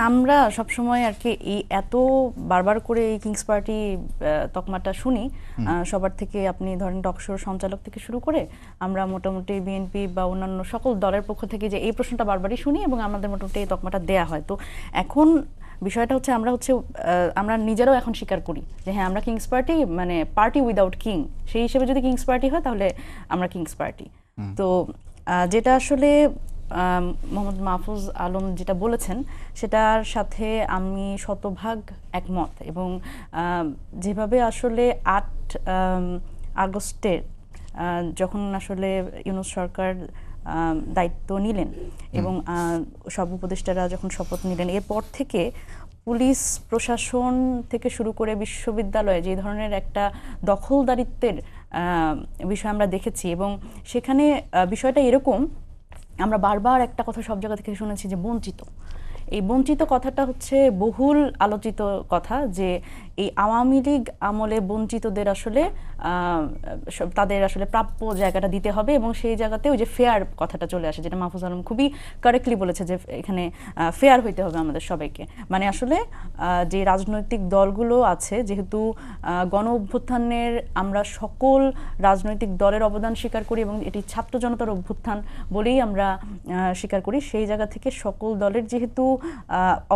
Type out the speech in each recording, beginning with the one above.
আমরা সবসময় আর কি এই এত বারবার করে এই কিংস পার্টি তকমাটা শুনি সবার থেকে, আপনি ধরেন টকশোর সঞ্চালক থেকে শুরু করে আমরা মোটামুটি বিএনপি বা অন্যান্য সকল দলের পক্ষ থেকে যে এই প্রশ্নটা বারবারই শুনি এবং আমাদের মোটামুটি এই তকমাটা দেয়া হয়। তো এখন বিষয়টা হচ্ছে আমরা নিজেরাও এখন স্বীকার করি যে হ্যাঁ আমরা কিংস পার্টি, মানে পার্টি উইদাউট কিং, সেই হিসেবে যদি কিংস পার্টি হয় তাহলে আমরা কিংস পার্টি। তো যেটা আসলে মোহাম্মদ মাহফুজ আলম যেটা বলেছেন সেটার সাথে আমি শতভাগ একমত। এবং যেভাবে আসলে 8 আগস্টের যখন আসলে ইউনূস সরকার দায়িত্ব নিলেন এবং সব উপদেষ্টারা যখন শপথ নিলেন, এরপর থেকে পুলিশ প্রশাসন থেকে শুরু করে বিশ্ববিদ্যালয়ে যে ধরনের একটা দখলদারিত্বের বিষয় আমরা দেখেছি। এবং সেখানে বিষয়টা এরকম, আমরা বারবার একটা কথা সব জায়গা থেকে শুনেছি যে বঞ্চিত। এই বঞ্চিত কথাটা হচ্ছে বহুল আলোচিত কথা, যে এই আওয়ামী লীগ আমলে বঞ্চিতদের আসলে তাদের আসলে প্রাপ্য জায়গাটা দিতে হবে এবং সেই জায়গাতে ওই যে ফেয়ার কথাটা চলে আসে, যেটা মাহফুজ আলম খুবই কারেক্টলি বলেছে যে এখানে ফেয়ার হইতে হবে আমাদের সবাইকে। মানে আসলে যে রাজনৈতিক দলগুলো আছে, যেহেতু গণ অভ্যুত্থানের আমরা সকল রাজনৈতিক দলের অবদান স্বীকার করি এবং এটি ছাত্র জনতার অভ্যুত্থান বলেই আমরা স্বীকার করি, সেই জায়গা থেকে সকল দলের যেহেতু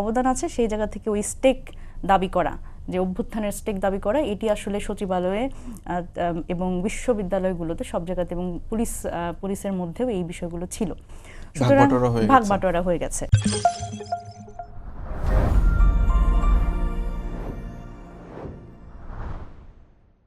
অবদান আছে, সেই জায়গা থেকে ওই স্টেক দাবি করা, যে অভ্যুত্থানের স্টেক দাবি করা, এটি আসলে সচিবালয়ে এবং বিশ্ববিদ্যালয়গুলোতে সব জায়গাতে এবং পুলিশের মধ্যেও এই বিষয়গুলো ছিল, সুতরাং ভাগ বাটোয়ারা হয়ে গেছে।